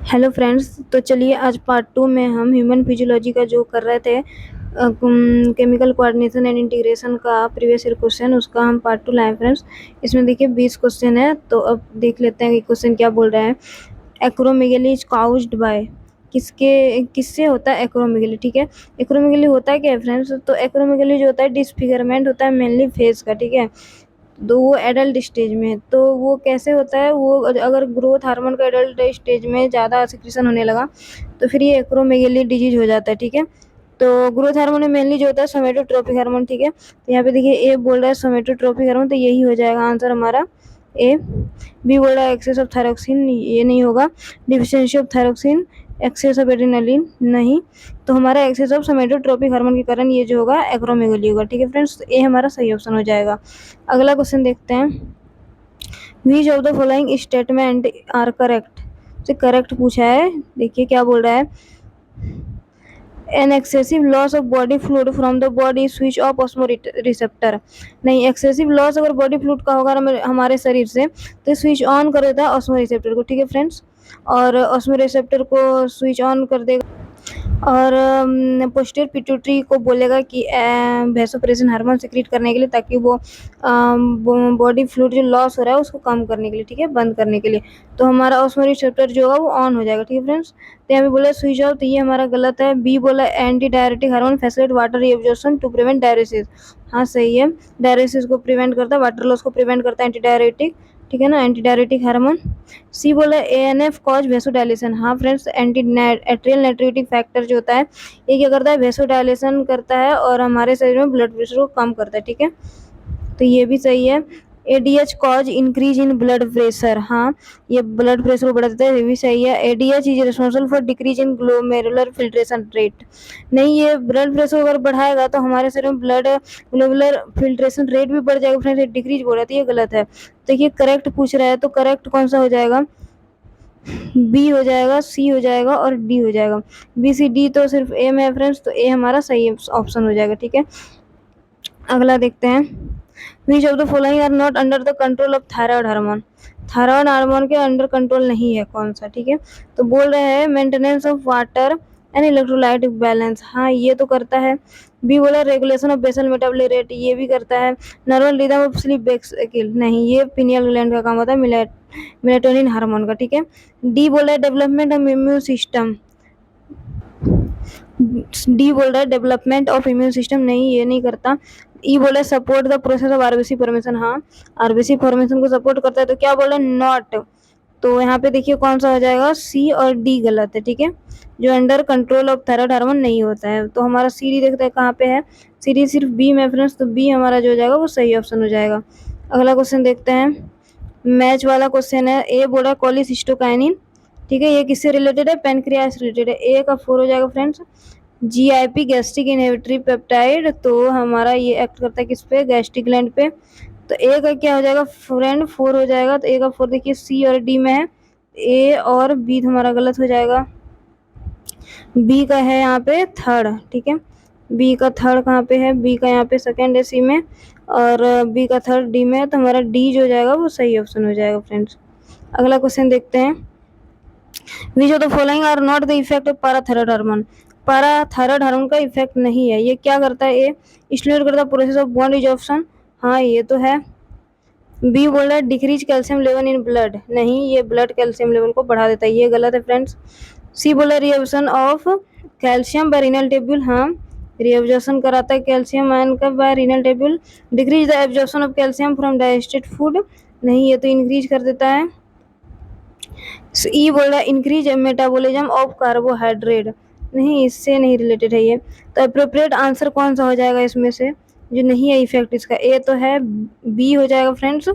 Hello friends. तो चलिए आज पार्ट 2 में हम ह्यूमन फिजियोलॉजी का जो कर रहे थे केमिकल कोऑर्डिनेशन एंड इंटीग्रेशन का प्रीवियस ईयर क्वेश्चन, उसका हम पार्ट 2 लाए फ्रेंड्स। इसमें देखिए 20 क्वेश्चन है, तो अब देख लेते हैं कि क्वेश्चन क्या बोल रहा है। एक्रोमेगेली इज काउज्ड बाय, किससे होता है एक्रोमेगेली। ठीक है, एक्रोमेगेली होता है क्या है फ्रेंड्स? तो एक्रोमेगेली जो होता है डिसफिगरमेंट होता है मेनली फेस का। ठीक है, तो वो एडल्ट स्टेज में है। तो वो कैसे होता है, वो अगर ग्रोथ हार्मोन का एडल्ट स्टेज में ज़्यादा सिक्रीशन होने लगा तो फिर ये एक्रोमेगेली डिजीज हो जाता है। ठीक है, तो ग्रोथ हार्मोन में मेनली जो होता है सोमेटोट्रोपिक हार्मोन। ठीक है, तो यहाँ पे देखिए ए बोल रहा है सोमेटोट्रोपिक हार्मोन, तो यही हो जाएगा आंसर हमारा ए। बी बोल रहा है एक्सेस ऑफ थायरोक्सिन, ये नहीं होगा। Deficiency of thyroxine, excess of adrenaline नहीं। तो हमारा एक्सेस ऑफ सोमेटोट्रोपिक हार्मोन के कारण ये जो होगा एक्रोमेगेली होगा। ठीक है फ्रेंड्स, तो ए हमारा सही ऑप्शन हो जाएगा। अगला क्वेश्चन देखते हैं। Which of the following statement are correct, से करेक्ट पूछा है। देखिए क्या बोल रहा है। An excessive loss of body fluid from the body switch off osmoreceptor. नहीं, एक्सेसिव लॉस अगर बॉडी फ्लूइड का होगा हमारे शरीर से तो स्विच ऑन कर देता है ऑस्मो रिसेप्टर को। ठीक है फ्रेंड्स, और ऑस्मो रिसेप्टर को स्विच ऑन कर देगा और पोस्टीरियर पिट्यूटरी को बोलेगा कि वैसोप्रेसिन हार्मोन सिक्रीट करने के लिए, ताकि वो बॉडी फ्लूइड जो लॉस हो रहा है उसको कम करने के लिए, ठीक है, बंद करने के लिए। तो हमारा ऑस्मोटिक रिसेप्टर जो होगा वो ऑन हो जाएगा। ठीक है फ्रेंड्स, तो यहाँ पे बोला स्विच ऑफ, तो ये हमारा गलत है। बी बोला anti diuretic hormone facilitate water reabsorption to prevent diuresis. हाँ सही है, डायरेसिस को प्रिवेंट करता है, वाटर लॉस को प्रिवेंट करता है एंटी डायरेटिक। ठीक है ना, एंटी डायरेटिक हार्मोन। सी बोला एएनएफ कॉज वेसोडाइलेशन। हाँ friends, anti atrial natriuretic factor जो होता है ये क्या करता है, वेसोडाइलेशन करता है और हमारे शरीर में ब्लड प्रेशर को कम करता है। ठीक है, तो ये भी सही है। ADH cause increase in blood pressure. हाँ, ये ब्लड प्रेशर को बढ़ा देता है, ये भी सही है। ADH is responsible for decrease in glomerular filtration rate. नहीं, ये ब्लड प्रेशर अगर बढ़ाएगा तो हमारे शरीर में ब्लड ग्लोमेरुलर फिल्ट्रेशन रेट भी बढ़ जाएगा फ्रेंड्स, डिक्रीज बोल रहा है, तो ये गलत है। देखिए करेक्ट पूछ रहा है, तो करेक्ट कौन सा हो जाएगा? बी हो जाएगा, सी हो जाएगा और डी हो जाएगा। बी सी डी तो सिर्फ ए में है फ्रेंड्स, तो ए हमारा सही ऑप्शन हो जाएगा। ठीक है, अगला देखते हैं। Which of the following are not under the control of thyroid hormone. Thyroid hormone के अंडर कंट्रोल नहीं है, कौन सा? ठीक है, तो बोल रहे हैं maintenance of water and electrolyte balance. हाँ, ये तो करता है। बी बोला regulation of basal metabolic rate, ये भी करता है। Normal rhythm of sleep cycle, नहीं, ये पिनियल ग्लैंड का काम होता है मेलेटोनिन हार्मोन का। ठीक है, डी बोला है development of immune system. D बोल रहा है डेवलपमेंट ऑफ इम्यून सिस्टम, नहीं ये नहीं करता। ई बोला है support the process of RBC formation. हाँ, आरबीसी फॉर्मेशन को सपोर्ट करता है, तो क्या बोला है, नॉट। तो यहाँ पे देखिए कौन सा हो जाएगा, सी और डी गलत है। ठीक है, जो under control of thyroid hormone नहीं होता है, तो हमारा सी डी देखते हैं कहाँ पे है। सी डी सिर्फ बी में फ्रेंड्स, तो बी हमारा जो हो जाएगा वो सही ऑप्शन हो जाएगा। अगला क्वेश्चन देखते हैं, मैच वाला क्वेश्चन है। ए बोला कोलिसिस्टोकाइनिन। ठीक है, ये किससे रिलेटेड है? पेनक्रियास रिलेटेड है। ए का 4 हो जाएगा friends. GIP gastric inhibitory peptide, तो हमारा ये एक्ट करता है किस पे? गैस्ट्रिक ग्लैंड पे। तो ए का क्या हो जाएगा फ्रेंड? 4 हो जाएगा। तो ए का 4 देखिए सी और डी में है, ए और बी हमारा गलत हो जाएगा। बी का है यहाँ पे थर्ड। ठीक है, बी का थर्ड कहाँ पे है? बी का यहाँ पे सेकेंड है सी में, और बी का थर्ड डी में है, तो हमारा डी जो हो जाएगा वो सही ऑप्शन हो जाएगा फ्रेंड्स। अगला क्वेश्चन देखते हैं। Which of the following are not the effect of parathyroid hormone. Parathyroid hormone का इफेक्ट नहीं है। ये क्या करता है? ए स्टिमुलेट करता है प्रोसेस ऑफ बॉन्ड रिजॉर्प्शन। हाँ, ये तो है। बी बोल रहा है decrease calcium level in blood, नहीं, ये ब्लड कैल्शियम लेवल को बढ़ा देता है, ये गलत है फ्रेंड्स। सी बोल रहा है reabsorption of calcium by renal tubule. हाँ, रिएब्जॉर्प्शन कराता है कैल्शियम आयन का bye renal tubule. Decrease the absorption of calcium from digested food, नहीं, ये तो इंक्रीज कर देता है। ई बोल रहा है इंक्रीज मेटाबॉलिज्म ऑफ कार्बोहाइड्रेट, नहीं, इससे नहीं रिलेटेड है ये। तो अप्रोप्रिएट आंसर कौन सा हो जाएगा इसमें से जो नहीं है इफेक्ट इसका? ए तो है, बी हो जाएगा फ्रेंड्स,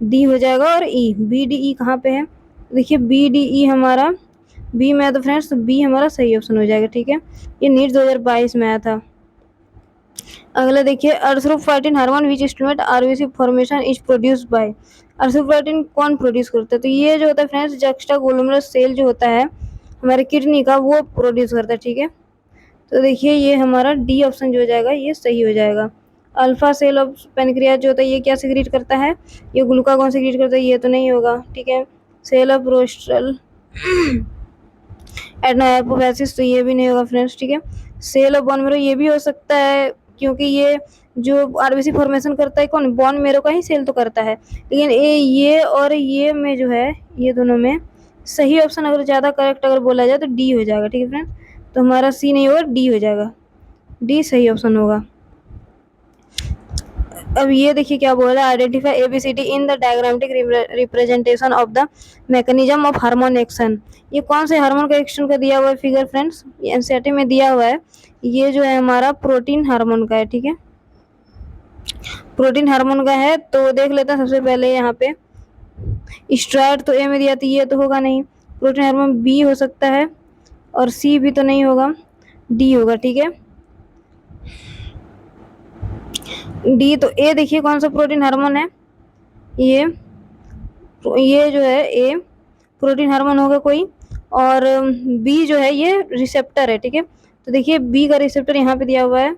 डी हो जाएगा और ई। बी डी ई कहाँ पे है? देखिए बी डी ई हमारा बी में है, तो फ्रेंड्स बी हमारा सही ऑप्शन हो जाएगा। ठीक है, ये नीट 2022 में आया था। अगला देखिए, erythropoietin hormone which stimulate RBC formation is produced by. Erythropoietin कौन प्रोड्यूस करता है? तो ये जो होता है फ्रेंड्स जक्स्टा ग्लोमेरुलर सेल जो होता है हमारे किडनी का, वो प्रोड्यूस करता है। ठीक है, तो देखिए ये हमारा डी ऑप्शन जो हो जाएगा ये सही हो जाएगा। अल्फा सेल ऑफ पेनक्रियाज जो होता है ये क्या सिक्रीट करता है? ये ग्लूकागॉन सिक्रीट करता है, ये तो नहीं होगा। ठीक है, सेल ऑफ रोस्ट्रल एडनोहाइपोफाइसिस तो ये भी नहीं होगा फ्रेंड्स, ठीक है। सेल ऑफ बोन मैरो ये भी हो सकता है, क्योंकि ये जो आरबीसी फॉर्मेशन करता है कौन, बोन मैरो का ही सेल तो करता है। लेकिन ये और ये में जो है, ये दोनों में सही ऑप्शन अगर ज़्यादा करेक्ट अगर बोला जाए तो डी हो जाएगा, ठीक है फ्रेंड्स। तो हमारा सी नहीं होगा, डी हो जाएगा, डी सही ऑप्शन होगा। अब ये देखिए क्या बोल रहा है, identify A B C D in the diagrammatic representation of the mechanism of hormone action. ये कौन से हार्मोन का एक्शन का दिया हुआ है फिगर फ्रेंड्स, ये एनसीईआरटी में दिया हुआ है। ये जो है हमारा प्रोटीन हार्मोन का है, ठीक है, प्रोटीन हार्मोन का है। तो देख लेते हैं सबसे पहले यहाँ पे स्टेरॉयड तो ए में दिया, तो ये तो होगा नहीं। प्रोटीन हार्मोन बी हो सकता है, और सी भी तो नहीं होगा, डी होगा, ठीक है, डी। तो ए देखिए कौन सा प्रोटीन हार्मोन है, ये जो है ए प्रोटीन हार्मोन होगा कोई, और बी जो है ये रिसेप्टर है, ठीक है। तो देखिए बी का रिसेप्टर यहाँ पे दिया हुआ है,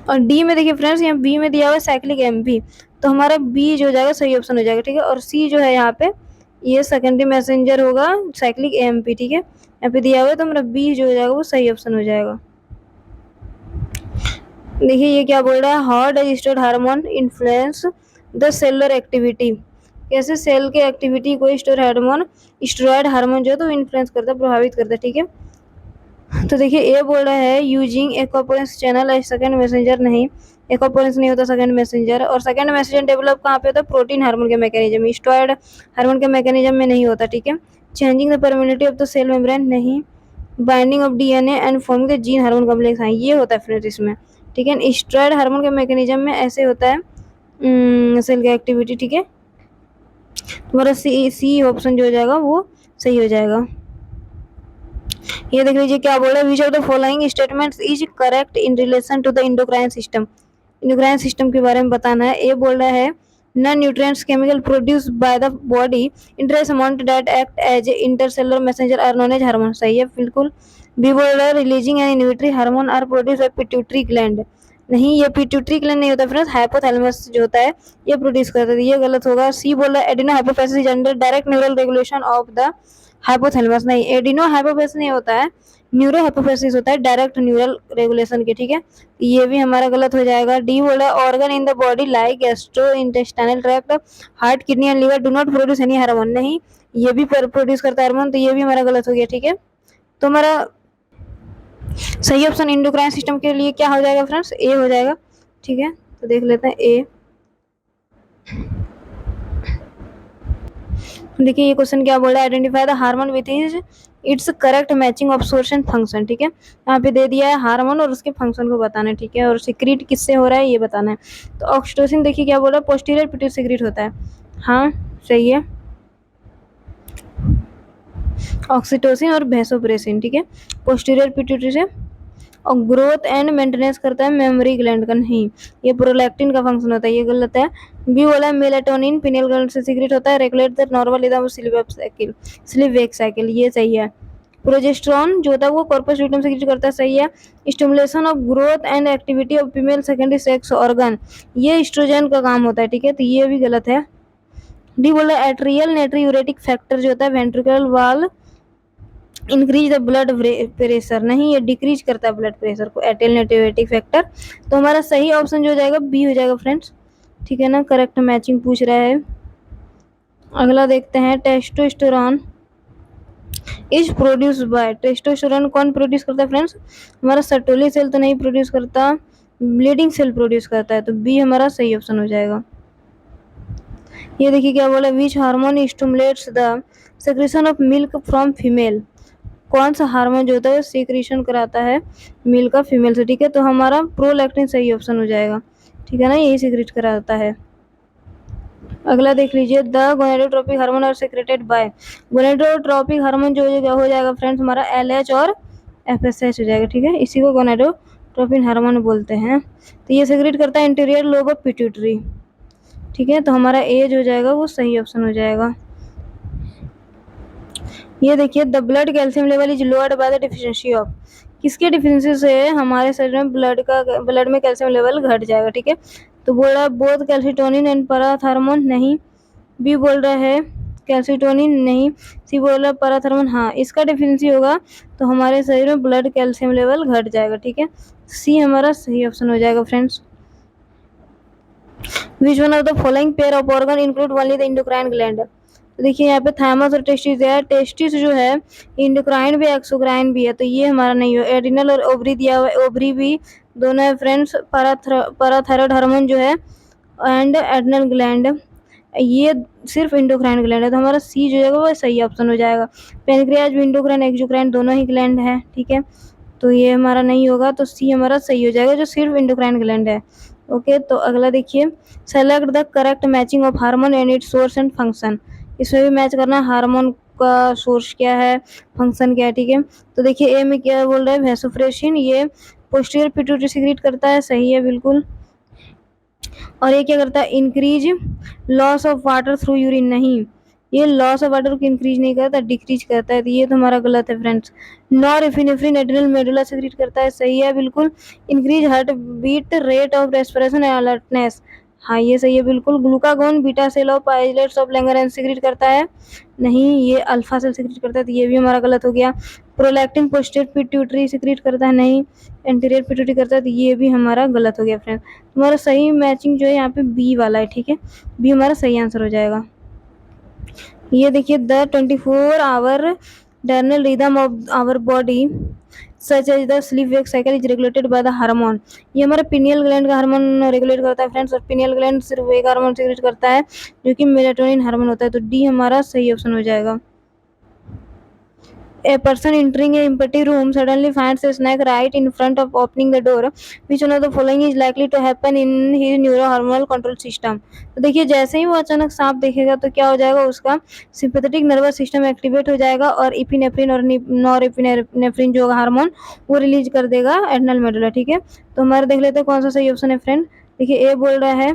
और डी में देखिए फ्रेंड्स यहाँ बी में दिया हुआ है साइक्लिक एमपी। तो हमारा बी जो हो जाएगा सही ऑप्शन हो जाएगा, ठीक है। और सी जो है यहाँ पे ये सेकेंडरी मैसेंजर होगा साइक्लिक एमपी, ठीक है, यहाँ पे दिया हुआ है। तो हमारा बी जो हो जाएगा वो सही ऑप्शन हो जाएगा। देखिए ये क्या बोल रहा है, how does steroid hormone influence the cellular activity. कैसे सेल के एक्टिविटी को स्टेरॉयड हार्मोन जो है तो इन्फ्लुएंस करता है, प्रभावित करता है, ठीक है। तो देखिए ए बोल रहा है using aquaporins channel second messenger, नहीं, एक्वापोरेंस नहीं होता सेकंड मैसेंजर। और सेकंड मैसेंजर डेवलप कहाँ पे होता है, प्रोटीन हार्मोन के मैकेनिज्म, स्टेरॉयड हार्मोन के मैकेनिज्म में नहीं होता, ठीक है। Changing the permeability of the cell membrane, नहीं। Binding of DNA and forming the gene hormone complex, हाँ ये होता है फ्रेंड्स इसमें, ठीक है। स्टेरॉयड हार्मोन के मैकेनिज्म में ऐसे होता है सेल की एक्टिविटी, ठीक है। तुम्हारा सी ऑप्शन जो हो जाएगा वो सही हो जाएगा। ये देख लीजिए क्या बोल रहा है, which of the following statements is correct in relation to the endocrine system. Endocrine system के बारे में बताना है। ए बोल रहा है non nutrients chemical produce by the body in trace amount that act as intercellular messenger are known as hormone, सही है बिल्कुल। बी बोल रहा है releasing and inhibitory hormone are produce by pituitary gland, नहीं ये पिट्यूटरी ग्लैंड नहीं होता फ्रेंड्स, हाइपोथैलेमस जो होता है ये प्रोड्यूस करता है, ये गलत होगा। सी बोल रहा है adeno hypophysis is under direct neural regulation of the hypothalamus, नहीं एडिनो हाइपोफाइसिस नहीं होता है, न्यूरो हाइपोफाइसिस होता है डायरेक्ट न्यूरल रेगुलेशन के, ठीक है। ये भी हमारा गलत हो जाएगा। डी बोला organ in the body like gastro intestinal tract heart kidney and liver do not produce any hormone, नहीं ये भी प्रोड्यूस करता है हार्मोन, तो ये भी हमारा गलत हो गया, ठीक है। तो हमारा सही ऑप्शन इंडोक्राइन सिस्टम के लिए क्या हो जाएगा फ्रेंड्स, ए हो जाएगा, ठीक है। तो देख लेते हैं ए। देखिए ये क्वेश्चन क्या बोल रहा है, identify the hormone with its correct matching absorption function, ठीक है। यहाँ पे दे दिया है हार्मोन और उसके फंक्शन को बताना है, ठीक है, और सिक्रीट किससे हो रहा है ये बताना है। तो ऑक्सीटोसिन देखिए क्या बोल रहा है, पोस्टीरियर पिट्यूटरी सिक्रीट होता है, हाँ सही है, ऑक्सीटोसिन और वैसोप्रेसिन, ठीक है, पोस्टीरियर पिट्यूटरी से। और ग्रोथ एंड मेंटेनेंस करता है मेमोरी ग्लैंड का, नहीं ये प्रोलैक्टिन का फंक्शन होता है, ये गलत है। बी बोला मेलाटोनिन पिनियल ग्लैंड से सीक्रेट होता है, regulate the normal rhythm of sleep wake cycle, ये सही है। प्रोजेस्टेरॉन जो होता है वो कॉर्पस ल्यूटियम सीक्रेट करता है, सही है। Stimulation of growth and activity of female secondary sex organ, ये एस्ट्रोजन का काम होता है, ठीक है, तो ये भी गलत है। डी बोला एट्रियल नेट्रियूरेटिक फैक्टर जो होता है वेंट्रिकल वाल इंक्रीज द ब्लड प्रेशर, नहीं ये डिक्रीज करता है ब्लड प्रेशर को, एट्रियल नेट्रियूरेटिक फैक्टर। तो हमारा सही ऑप्शन जो हो जाएगा बी हो जाएगा फ्रेंड्स, ठीक है ना, करेक्ट मैचिंग पूछ रहा है। अगला देखते हैं, testosterone is produce by, testosterone कौन प्रोड्यूस करता है फ्रेंड्स, हमारा सर्टोली सेल तो नहीं प्रोड्यूस करता, ब्लीडिंग सेल प्रोड्यूस करता है, तो बी हमारा सही ऑप्शन हो जाएगा। ये देखिए क्या बोला, which hormone stimulates the secretion of milk from female, कौन सा हार्मोन जो होता है सीक्रेशन कराता है मिल्क का फीमेल से, ठीक है, तो हमारा प्रोलैक्टिन सही ऑप्शन हो जाएगा, ठीक है ना, यही सीक्रेट कराता है। अगला देख लीजिए, the gonadotropic hormone are secreted by, gonadotropic hormone जो हो जाएगा फ्रेंड्स हमारा एलएच और एफएसएच हो जाएगा, ठीक है, इसी को गोनेडोट्रोपिक हार्मोन बोलते हैं। तो ये सीक्रेट करता है इंटीरियर लोब ऑफ पिट्यूटरी, ठीक है, तो हमारा ए जो हो जाएगा वो सही ऑप्शन हो जाएगा। ये देखिए, the blood calcium level is lowered by the deficiency of, किसके डिफिशिएंसी से हमारे शरीर में ब्लड में कैल्शियम लेवल घट जाएगा, ठीक है। तो बोल रहा है बोथ कैल्सिटोनिन एंड पैराथर्मोन, नहीं। बी बोल रहा है कैल्सिटोनिन नहीं, सी बोला पैराथर्मोन हाँ, इसका डेफिशिएंसी होगा तो हमारे शरीर में ब्लड कैल्शियम लेवल घट जाएगा, ठीक है। सी हमारा सही ऑप्शन हो जाएगा friends. Which one of the following pair of organ include only the endocrine gland. तो देखिए यहाँ पे थाइमस और टेस्टिस है। टेस्टिस जो है इंडोक्राइन भी एक्सोक्राइन भी है, तो ये हमारा नहीं हो। एडिनल और ओवरी दिया हुआ है, ओवरी भी दोनों है फ्रेंड्स। पैराथायरॉयड हार्मोन जो है एंड एड्रिनल ग्लैंड, ये सिर्फ इंडोक्राइन ग्लैंड है, तो हमारा सी जो है वो सही ऑप्शन हो जाएगा। पेनक्रियाज भी इंडोक्राइन एक्सोक्राइन दोनों ही ग्लैंड है, ठीक है, तो ये हमारा नहीं होगा, तो सी हमारा सही हो जाएगा जो सिर्फ इंडोक्राइन ग्लैंड है। ओके, तो अगला देखिए, select the correct matching of hormone and it's source and function. इसमें भी मैच करना है हार्मोन का सोर्स क्या है, फंक्शन क्या है, ठीक है। तो देखिए ए में क्या बोल रहा है, वैसोप्रेसिन, ये पोस्टीरियर पिट्यूटरी सीक्रेट करता है, सही है बिल्कुल। और ये क्या करता है, increase loss of water through urine, नहीं, ये लॉस ऑफ वाटर को इंक्रीज नहीं करता, डिक्रीज करता है, तो ये तो हमारा गलत है friends. Norepinephrine adrenal medulla secrete करता है, सही है बिल्कुल। Increase heart beat rate of respiration and alertness, हाँ ये सही है बिल्कुल। Glucagon beta cell of islets of Langerhans secrete करता है, नहीं, ये अल्फा सेल सीक्रेट करता है, तो ये भी हमारा गलत हो गया। प्रोलैक्टिन पोस्टीरियर पिट्यूटरी सीक्रेट करता है, नहीं, एंटीरियर पिट्यूटरी करता है, तो ये भी हमारा गलत हो गया फ्रेंड्स। तुम्हारा सही मैचिंग जो है यहाँ पे बी वाला है, ठीक है, बी हमारा सही आंसर हो जाएगा। ये देखिए, the 24-hour diurnal rhythm of our body such as the sleep wake cycle is regulated by the hormone, ये हमारा पिनियल ग्लैंड का हार्मोन रेगुलेट करता है फ्रेंड्स। और पिनियल ग्लैंड सिर्फ एक हार्मोन सीक्रेट करता है जो कि मेलाटोनिन हार्मोन होता है, तो डी हमारा सही ऑप्शन हो जाएगा। A person entering a empty room suddenly finds a snack right in front of opening the door. Which one of the following is likely to happen in his neurohormonal control system? तो देखिए, जैसे ही वो अचानक सांप देखेगा तो क्या हो जाएगा, उसका सिंपैथेटिक नर्वस सिस्टम एक्टिवेट हो जाएगा और इपिनेफ्रिन और नॉरएपिनेफ्रिन जो हार्मोन वो रिलीज कर देगा एड्रिनल मेडुला, ठीक है। तो हमारे देख लेते हैं कौन सा सही ऑप्शन है फ्रेंड। देखिए ए बोल रहा है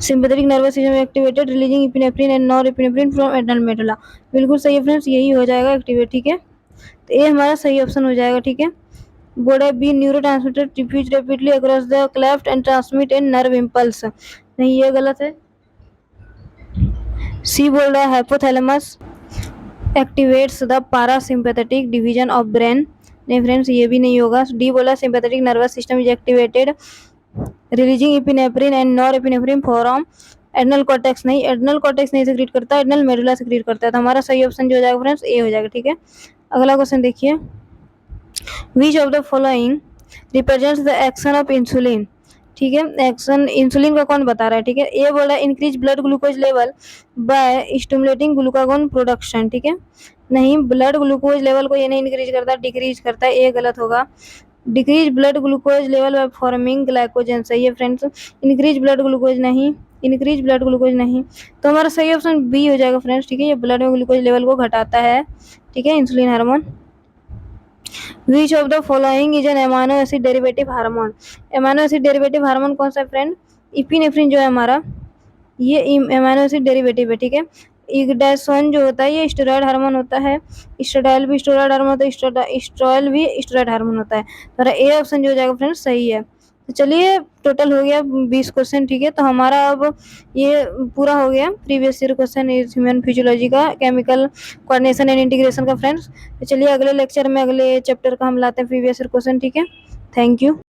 sympathetic nervous system activated releasing epinephrine and norepinephrine from adrenal medulla, बिल्कुल सही है फ्रेंड्स, यही हो जाएगा एक्टिवेट, ठीक है, तो ये हमारा सही ऑप्शन हो जाएगा, ठीक है। बोर्ड है B neurotransmitter diffuse rapidly across the cleft and transmit an nerve impulse, नहीं ये गलत है। सी बोल रहा है hypothalamus activates the parasympathetic division of brain, नहीं फ्रेंड्स ये भी नहीं होगा। डी बोला sympathetic nervous system is activated releasing epinephrine and norepinephrine from adrenal cortex, नहीं, एड्रिनल कॉर्टेक्स नहीं सीक्रेट करता, एड्रिनल मेडुला सीक्रेट करता है, तो हमारा सही ऑप्शन जो हो जाएगा फ्रेंड्स ए हो जाएगा, ठीक है। अगला क्वेश्चन देखिए, विच of the following represents the action of insulin, ठीक है, एक्शन इंसुलिन का कौन बता रहा है, ठीक है। ए बोल रहा है increase blood glucose level by stimulating glucagon production, ठीक है, नहीं, ब्लड ग्लूकोज लेवल को ये नहीं इंक्रीज करता, डिक्रीज करता है, ये गलत होगा। Decrease blood glucose level by forming glycogen, सही है फ्रेंड्स। इंक्रीज ब्लड ग्लूकोज नहीं, इंक्रीज ब्लड ग्लूकोज नहीं, तो हमारा सही ऑप्शन बी हो जाएगा फ्रेंड्स, ठीक है, ये ब्लड में ग्लूकोज लेवल को घटाता है, ठीक है, insulin hormone. Which of the following is an amino acid derivative hormone, amino acid derivative hormone कौन सा है फ्रेंड, इपिनेफ्रिन जो है हमारा, ये एमाइनो एसिड डेरिवेटिव है, ठीक है। इगडासोन जो होता है ये स्टेरॉयड हार्मोन होता है, स्टेरॉयल भी स्टेरॉयड हार्मोन होता है, स्टेरॉयल भी स्टेरॉयड हार्मोन होता है, तो ए ऑप्शन जो हो जाएगा फ्रेंड्स सही है। तो चलिए, टोटल हो गया 20 क्वेश्चन, ठीक है, तो हमारा अब ये पूरा हो गया previous year question human physiology का, केमिकल कोऑर्डिनेशन एंड इंटीग्रेशन का फ्रेंड्स। तो चलिए अगले लेक्चर में अगले चैप्टर का हम लाते हैं प्रीवियस ईयर क्वेश्चन, ठीक है। Thank you.